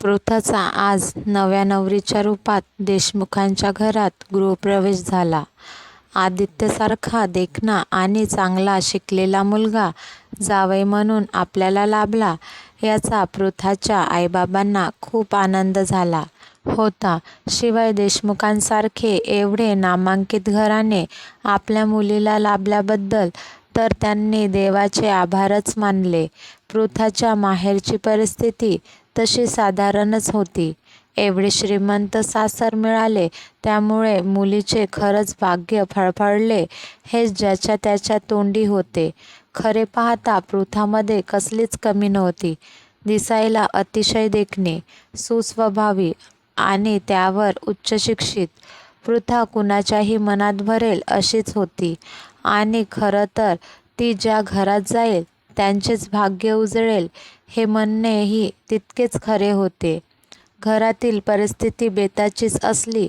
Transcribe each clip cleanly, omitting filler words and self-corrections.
पृथ्वीचा आज नव्या नवरीच्या रूपात देशमुखांच्या घरात गृहप्रवेश झाला. आदित्यसारखा देखणा आणि चांगला शिकलेला मुलगा जावई म्हणून आपल्याला लाभला याचा पृथ्वीच्या आईबाबांना खूप आनंद झाला होता. शिवाय देशमुखांसारखे एवढे नामांकित घराणे आपल्या मुलीला लाभल्याबद्दल तर त्यांनी देवाचे आभारच मानले. पृथ्वीच्या माहेरची परिस्थिती तशी साधारणच होती. एवढे श्रीमंत सासर मिळाले त्यामुळे मुलीचे खरंच भाग्य फळफळले हेच ज्याच्या त्याच्या तोंडी होते. खरे पाहता पृथ्वीमध्ये कसलीच कमी नव्हती. दिसायला अतिशय देखणी, सुस्वभावी आणि त्यावर उच्चशिक्षित. पृथ्वी कुणाच्याही मनात भरेल अशीच होती आणि खरं तर ती ज्या घरात जाईल त्यांचेच भाग्य उजळेल हे म्हणणेही तितकेच खरे होते. घरातील परिस्थिती बेताचीच असली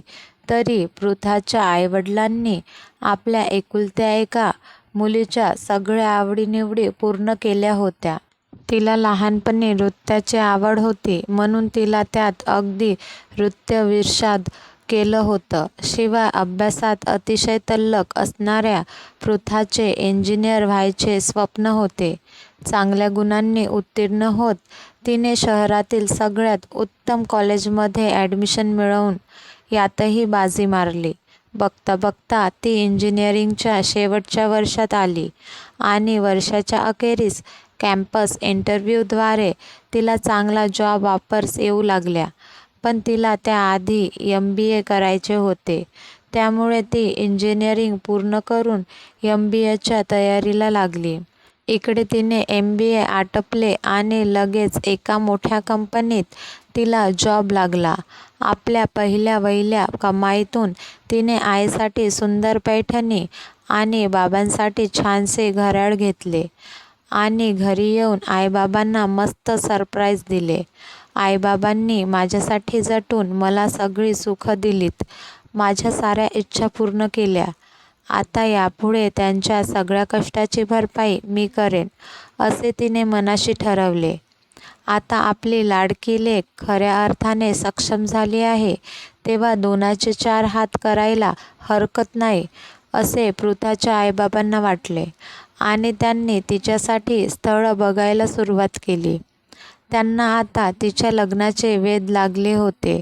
तरी पृथ्वीच्या आईवडिलांनी आपल्या एकुलत्या एका मुलीच्या सगळ्या आवडीनिवडी पूर्ण केल्या होत्या. तिला लहानपणी नृत्याची आवड होती म्हणून तिला त्यात अगदी नृत्यविशारद केलं होतं. शिवाय अभ्यासात अतिशय तल्लख असणाऱ्या पृथ्वीचे इंजिनियर व्हायचे स्वप्न होते. चांगल्या गुणांनी उत्तीर्ण होत तिने शहरातील सगळ्यात उत्तम कॉलेजमध्ये ॲडमिशन मिळवून यातही बाजी मारली. बघता बघता ती इंजिनिअरिंगच्या शेवटच्या वर्षात आली आणि वर्षाच्या अखेरीस कॅम्पस इंटरव्ह्यूद्वारे तिला चांगला जॉब ऑफर्स येऊ लागल्या. पण तिला त्याआधी MBA करायचे होते त्यामुळे ती इंजिनिअरिंग पूर्ण करून MBAच्या तयारीला लागली. इकडे तिने MBA आटपले आणि लगेच एका मोठ्या कंपनीत तिला जॉब लागला. आपल्या पहिल्या वहिल्या कमाईतून तिने आईसाठी सुंदर पैठणी आणि बाबांसाठी छानसे घड्याळ घेतले आणि घरी येऊन आईबाबांना मस्त सरप्राईज दिले. आईबाबांनी माझ्यासाठी झटून मला सगळी सुख दिलीत, माझ्या साऱ्या इच्छा पूर्ण केल्या. आता यापुढे त्यांच्या सगळ्या कष्टाची भरपाई मी करेन असे तिने मनाशी ठरवले. आता आपली लाडकी लेक खऱ्या अर्थाने सक्षम झाली आहे तेव्हा दोनाचे चार हात करायला हरकत नाही असे पृथ्वीच्या आईबाबांना वाटले आणि त्यांनी तिच्यासाठी स्थळं बघायला सुरुवात केली. त्यांना आता तिच्या लग्नाचे वेध लागले होते.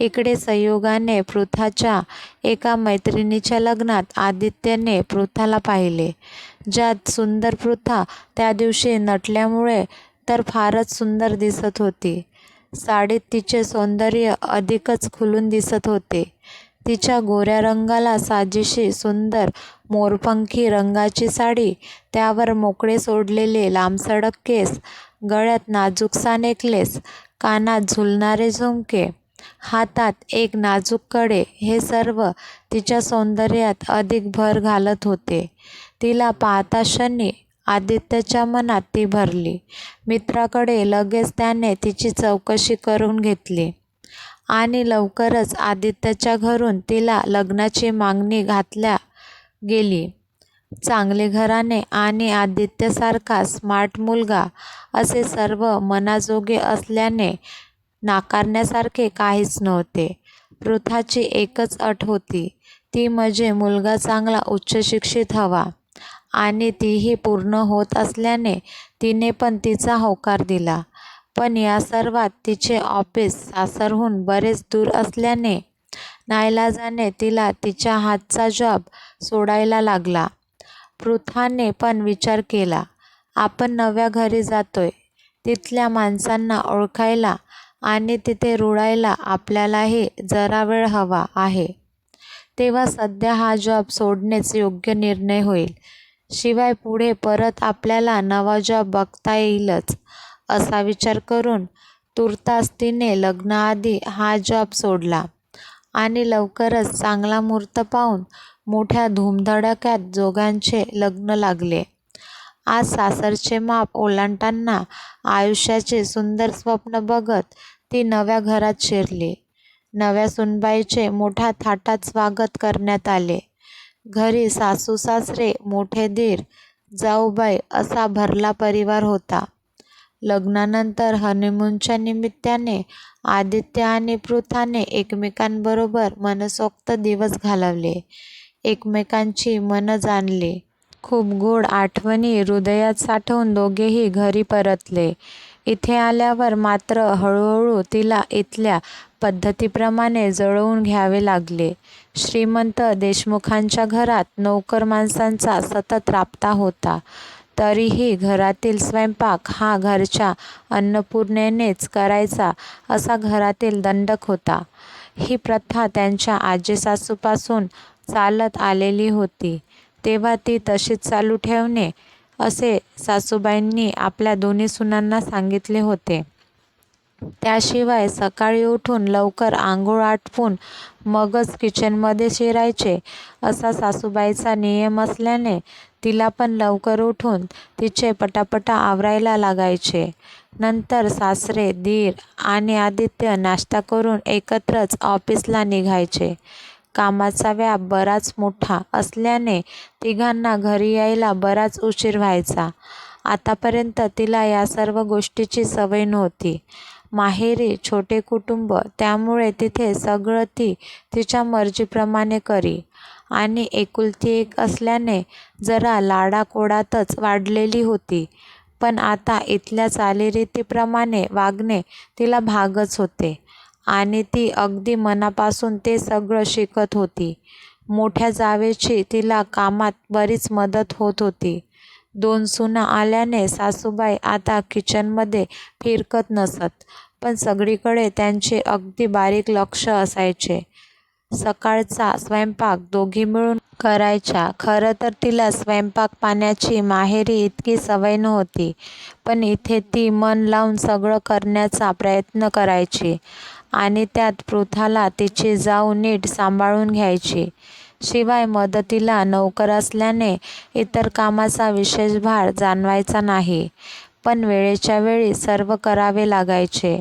इकडे संयोगाने पृथ्वीच्या एका मैत्रिणीच्या लग्नात आदित्यने पृथ्वीला पाहिले. ज्यात सुंदर पृथ्वी त्या दिवशी नटल्यामुळे तर फारच सुंदर दिसत होती. साडीत तिचे सौंदर्य अधिकच खुलून दिसत होते. तिच्या गोऱ्या रंगाला साजेशी सुंदर मोरपंखी रंगाची साडी, त्यावर मोकळे सोडलेले लांबसडक केस, गळ्यात नाजूकसा नेकलेस, कानात झुलणारे झुमके, हातात एक नाजूक कडे हे सर्व तिच्या सौंदर्यात अधिक भर घालत होते. तिला पाहता क्षणी आदित्यच्या मनात ती भरली. मित्राकडे लगेच त्याने तिची चौकशी करून घेतली आणि लवकरच आदित्यच्या घरून तिला लग्नाची मागणी घातल्या गेली. चांगले घराणे आणि आदित्यसारखा स्मार्ट मुलगा असे सर्व मनाजोगे असल्याने नाकारण्यासारखे काहीच नव्हते. पृथ्वीची एकच अट होती ती म्हणजे मुलगा चांगला उच्चशिक्षित हवा आणि तीही पूर्ण होत असल्याने तिने पण तिचा होकार दिला. पण या सर्वात तिचे ऑफिस सासरहून बरेच दूर असल्याने नाईलाजाने तिला तिच्या हातचा जॉब सोडायला लागला. पृथ्वीने पण विचार केला, आपण नव्या घरी जातोय, तिथल्या माणसांना ओळखायला आणि तिथे रुळायला आपल्यालाही जरा वेळ हवा आहे. तेव्हा सध्या हा जॉब सोडणेच योग्य निर्णय होईल. शिवाय पुढे परत आपल्याला नवा जॉब बघता येईलच असा विचार करून तूर्तास तिने लग्नाआधी हा जॉब सोडला आणि लवकरच चांगला मुहूर्त पाहून मोठ्या धूमधडाक्यात दोघांचे लग्न लागले. आज सासरचे माप ओलांडताना आयुष्याचे सुंदर स्वप्न बघत ती नव्या घरात शिरली. नव्या सुनबाईचे मोठ्या थाटात स्वागत करण्यात आले. घरी सासू सासरे, मोठे दीर, जाऊबाई असा भरला परिवार होता. लग्नानंतर हनीमूनच्या निमित्ताने आदित्य आणि पृथाने एकमेकांबरोबर मनसोक्त दिवस घालवले. एकमेकांची मनं जाणली. खूप गोड आठवणी हृदयात साठवून दोघेही घरी परतले. इथे आल्यावर मात्र हळूहळू तिला इथल्या पद्धतीप्रमाणे जुळवून घ्यावे लागले. श्रीमंत देशमुखांच्या घरात नोकर माणसांचा सतत राबता होता. तरीही घरातील स्वयंपाक हा घरच्या अन्नपूर्णेनेच करायचा असा घरातील दंडक होता. ही प्रथा त्यांच्या आजीसासूपासून चालत आलेली होती. तेव्हा ती तशीच चालू ठेवणे असे सासूबाईंनी आपल्या दोन्ही सुनांना सांगितले होते. त्याशिवाय सकाळी उठून लवकर आंघोळ आटपून मगच किचनमध्ये शिरायचे असा सासूबाईचा नियम असल्याने तिला पण लवकर उठून तिचे पटापटा आवरायला लागायचे. नंतर सासरे, दीर आणि आदित्य नाश्ता करून एकत्रच ऑफिसला निघायचे. कामाचा व्याप बराच मोठा असल्याने तिघांना घरी यायला बराच उशीर व्हायचा. आतापर्यंत तिला या सर्व गोष्टीची सवय नव्हती. माहेरी छोटे कुटुंब, त्यामुळे तिथे सगळं ती तिच्या मर्जीप्रमाणे करी आणि एकुलती एक असल्याने जरा लाडाकोडातच वाढलेली होती. पण आता इथल्या चालीरीतीप्रमाणे वागणे तिला भागच होते आणि ती अगदी मनापासून ते सगळं शिकत होती. मोठ्या जावेची तिला कामात बरीच मदत होत होती. 2 सुना आल्याने सासूबाई आता किचनमध्ये फिरकत नसत, पण सगळीकडे त्यांचे अगदी बारीक लक्ष असायचे. सकाळचा स्वयंपाक दोघी मिळून करायच्या. खरं तर तिला स्वयंपाक पाण्याची माहेरी इतकी सवय नव्हती, पण इथे ती मन लावून सगळं करण्याचा प्रयत्न करायची आणि त्यात पृथाला तिची जाऊ नीट सांभाळून घ्यायची. शिवाय मदतीला नोकर असल्याने इतर कामाचा विशेष भार जाणवायचा नाही, पण वेळेच्या वेळी सर्व करावे लागायचे.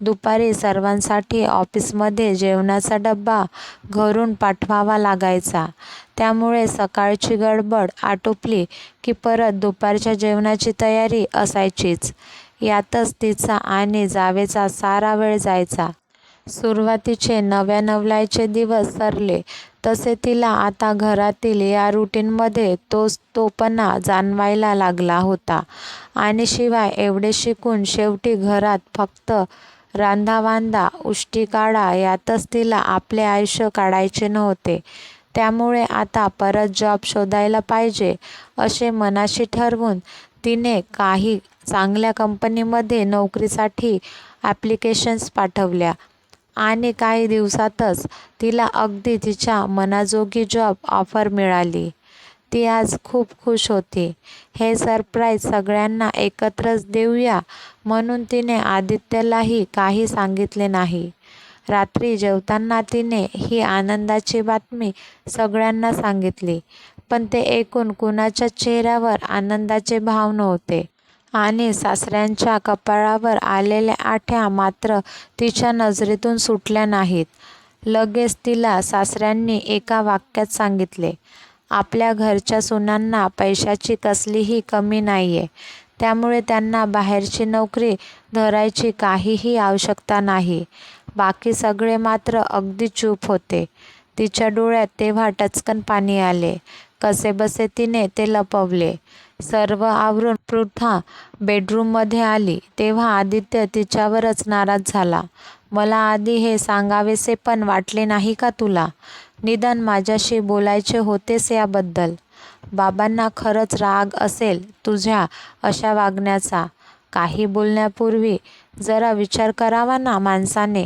दुपारी सर्वांसाठी ऑफिसमध्ये जेवणाचा डब्बा घरून पाठवावा लागायचा, त्यामुळे सकाळची गडबड आटोपली की परत दुपारच्या जेवणाची तयारी असायचीच. यातच तिचा आणि जावेचा सारा वेळ जायचा. सुरुवातीचे नव्या नवलाईचे दिवस सरले तसे तिला आता घरातील या रुटीनमध्ये तोच तोपणा जाणवायला लागला होता. आणि शिवाय एवढे शिकून शेवटी घरात फक्त रांधावांधा, उष्टी काढा यातच तिला आपले आयुष्य काढायचे नव्हते. त्यामुळे आता परत जॉब शोधायला पाहिजे असे मनाशी ठरवून तिने काही चांगल्या कंपनीमध्ये नोकरीसाठी ॲप्लिकेशन्स पाठवल्या आणि काही दिवसातच तिला अगदी तिच्या मनाजोगी जॉब ऑफर मिळाली. ती आज खूप खुश होती. हे सरप्राईज सगळ्यांना एकत्रच देऊया म्हणून तिने आदित्यलाही काही सांगितले नाही. रात्री जेवताना तिने ही आनंदाची बातमी सगळ्यांना सांगितली, पण ते ऐकून कुणाच्या चेहऱ्यावर आनंदाचे भाव नव्हते आणि सासऱ्यांच्या कपाळावर आलेल्या आठ्या मात्र तिच्या नजरेतून सुटल्या नाहीत. लगेच तिला सासऱ्यांनी एका वाक्यात सांगितले, आपल्या घरच्या सुनांना पैशाची कसलीही कमी नाहीये, त्यामुळे त्यांना बाहेरची नोकरी धरायची काहीही आवश्यकता नाही. बाकी सगळे मात्र अगदी चूप होते. तिच्या डोळ्यात तेव्हा टचकन पाणी आले. कसेबसे तिने ते लपवले. सर्व आवरून पृथा बेडरूममध्ये आली तेव्हा आदित्य तिच्यावरच नाराज झाला. मला आधी हे सांगावेसे पण वाटले नाही का तुला? निदान माझ्याशी बोलायचे होतेस याबद्दल. बाबांना खरंच राग असेल तुझ्या अशा वागण्याचा. काही बोलण्यापूर्वी जरा विचार करावा ना माणसाने.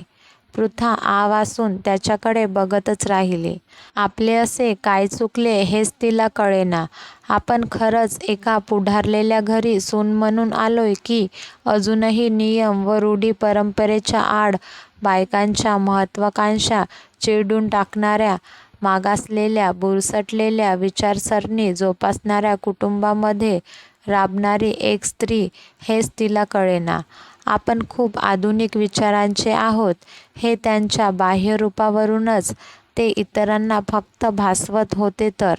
पृथा आवासून त्याच्याकडे बघतच राहिली. आपले असे काय चुकले हेच तिला कळेना. आपण खरंच एका पुढारलेल्या घरी सून म्हणून आलोय की अजूनही नियम व रूढी परंपरेच्या आड बायकांच्या महत्त्वाकांक्षा चिरडून टाकणाऱ्या, मागासलेल्या, बुरसटलेल्या विचारसरणी जोपासणाऱ्या कुटुंबामध्ये राबणारी एक स्त्री हेच तिला कळेना. आपण खूप आधुनिक विचारांचे आहोत हे त्यांच्या बाह्यरूपावरूनच ते इतरांना फक्त भासवत होते तर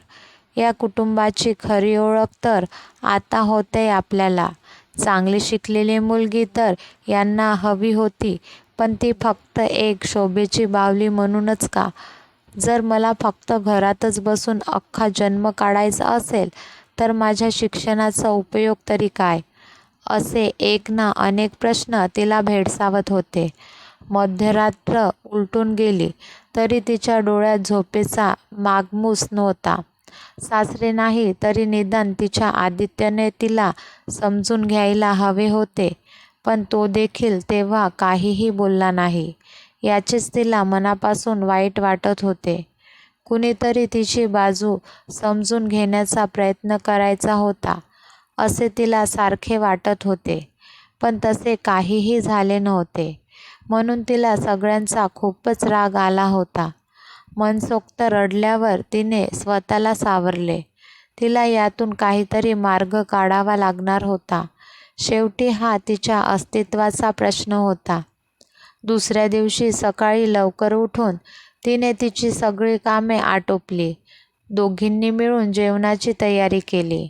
या कुटुंबाची खरी ओळख तर आता होते आपल्याला. चांगली शिकलेली मुलगी तर यांना हवी होती, पण ती फक्त एक शोभेची बावली म्हणूनच का? जर मला फक्त घरातच बसून अख्खा जन्म काढायचा असेल तर माझ्या शिक्षणाचा उपयोग तरी काय? असे एक ना अनेक प्रश्न तिला भेडसावत होते. मध्यरात्र उलटून गेली तरी तिच्या डोळ्यात झोपेचा मागमूस नव्हता. सासरे नाही तरी निदान तिच्या आदित्यने तिला समजून घ्यायला हवे होते, पण तो देखील तेव्हा काहीही बोलला नाही. याचेच तिला मनापासून वाईट वाटत होते. कुणीतरी तिची बाजू समजून घेण्याचा प्रयत्न करायचा होता असे तिला सारखे वाटत होते, पण तसे काहीही झाले नव्हते. म्हणून तिला सगळ्यांचा खूपच राग आला होता. मनसोक्त रडल्यावर तिने स्वतःला सावरले. तिला यातून काहीतरी मार्ग काढावा लागणार होता. शेवटी हा तिच्या अस्तित्वाचा प्रश्न होता. दुसऱ्या दिवशी सकाळी लवकर उठून तिने तिची सगळी कामे आटोपली. दोघींनी मिळून जेवणाची तयारी केली.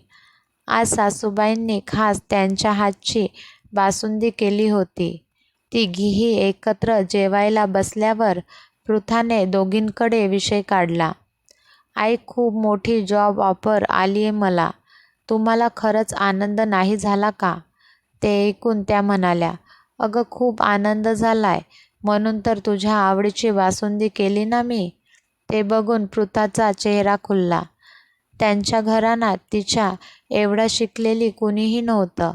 आज सासूबाईंनी खास त्यांच्या हातची बासुंदी केली होती. तिघीही एकत्र जेवायला बसल्यावर पृथाने दोघींकडे विषय काढला. आई, खूप मोठी जॉब ऑफर आलीये मला. तुम्हाला खरंच आनंद नाही झाला का? ते ऐकून त्या म्हणाल्या, अगं खूप आनंद झालाय, म्हणून तर तुझ्या आवडीची बासुंदी केली ना मी. ते बघून पृथाचा चेहरा खुलला. त्यांच्या घराण्यात तिच्या एवढं शिकलेली कुणीही नव्हतं.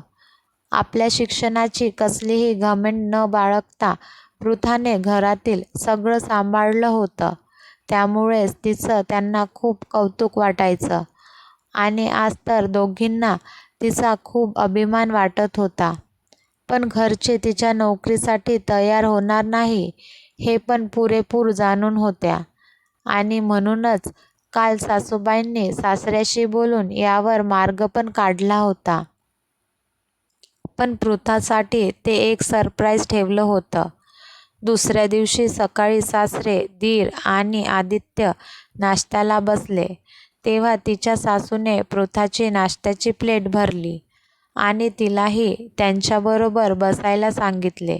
आपल्या शिक्षणाची कसलीही घमंड न बाळगता पृथाने घरातील सगळं सांभाळलं होतं. त्यामुळेच तिचं त्यांना खूप कौतुक वाटायचं आणि आज तर दोघींना तिचा खूप अभिमान वाटत होता. पण घरचे तिच्या नोकरीसाठी तयार होणार नाही हे पण पुरेपूर जाणून होत्या आणि म्हणूनच काल सासूबाईंनी सासऱ्याशी बोलून यावर मार्ग पण काढला होता. पण पृथासाठी ते एक सरप्राईज ठेवलं होतं. दुसऱ्या दिवशी सकाळी सासरे, दीर आणि आदित्य नाश्त्याला बसले तेव्हा तिच्या सासूने पृथाची नाश्त्याची प्लेट भरली आणि तिलाही त्यांच्याबरोबर बसायला सांगितले.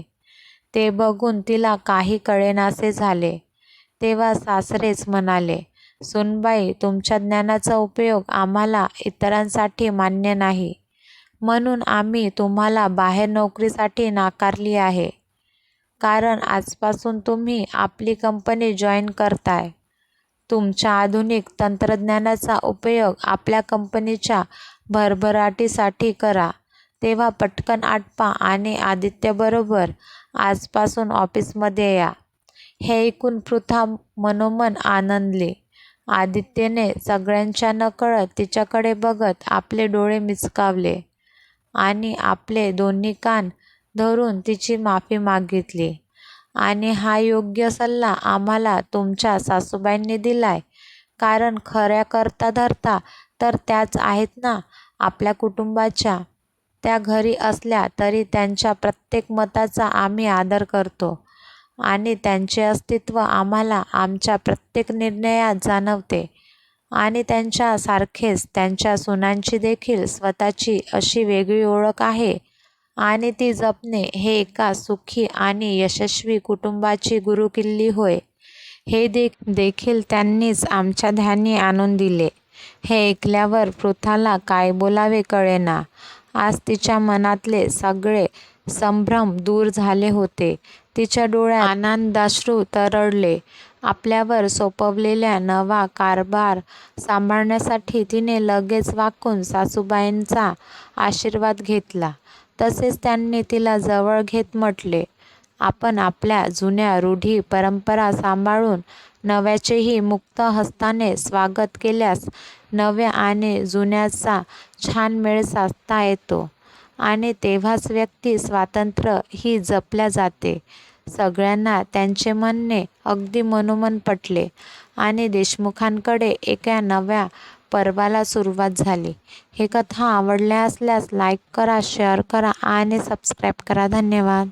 ते बघून तिला काही कळेनासे झाले. तेव्हा सासरेच म्हणाले, सुनबाई, तुमच्या ज्ञानाचा उपयोग आम्हाला इतरांसाठी मान्य नाही, म्हणून आम्ही तुम्हाला बाहेर नोकरीसाठी नाकारली आहे. कारण आजपासून तुम्ही आपली कंपनी जॉईन करताय. तुमच्या आधुनिक तंत्रज्ञानाचा उपयोग आपल्या कंपनीच्या भरभराटीसाठी करा. तेव्हा पटकन आटपा आणि आदित्यबरोबर आजपासून ऑफिसमध्ये या. हे ऐकून पृथा मनोमन आनंदली. आदित्यने सगळ्यांच्या नकळत तिच्याकडे बघत आपले डोळे मिचकावले आणि आपले दोन्ही कान धरून तिची माफी मागितली. आणि हा योग्य सल्ला आम्हाला तुमच्या सासूबाईंनी दिलाय, कारण खऱ्या करता धरता तर त्याच आहेत ना आपल्या कुटुंबाच्या. त्या घरी असल्या तरी त्यांच्या प्रत्येक मताचा आम्ही आदर करतो आणि त्यांचे अस्तित्व आम्हाला आमच्या प्रत्येक निर्णयात जाणवते. आणि त्यांच्यासारखेच त्यांच्या सुनांची देखील स्वतःची अशी वेगळी ओळख आहे आणि ती जपणे हे एका सुखी आणि यशस्वी कुटुंबाची गुरुकिल्ली होय. हे देखील त्यांनीच आमच्या ध्यानी आणून दिले. हे ऐकल्यावर पृथाला काय बोलावे कळेना. आज तिच्या मनातले सगळे संभ्रम दूर झाले होते. तिच्या डोळ्यात आनंदाश्रू तरळले. आपल्यावर सोपवलेल्या नवा कारभार सांभाळण्यासाठी तिने लगेच वाकून सासूबाईंचा आशीर्वाद घेतला. तसेच त्यांनी तिला जवळ घेत म्हटले, आपण आपल्या जुन्या रूढी परंपरा सांभाळून नव्याचेही मुक्त हस्ताने स्वागत केल्यास नव्या आणि जुन्याचा छान मेळ साधता येतो आणि तेव्हाच व्यक्ती स्वातंत्र्य ही जपल्या जाते. सगळ्यांना त्यांचे म्हणणे अगदी मनोमन पटले आणि देशमुखांकडे एका नव्या पर्वाला सुरुवात झाली. ही कथा आवडल्या असल्यास लाईक करा, शेअर करा आणि सबस्क्राईब करा. धन्यवाद.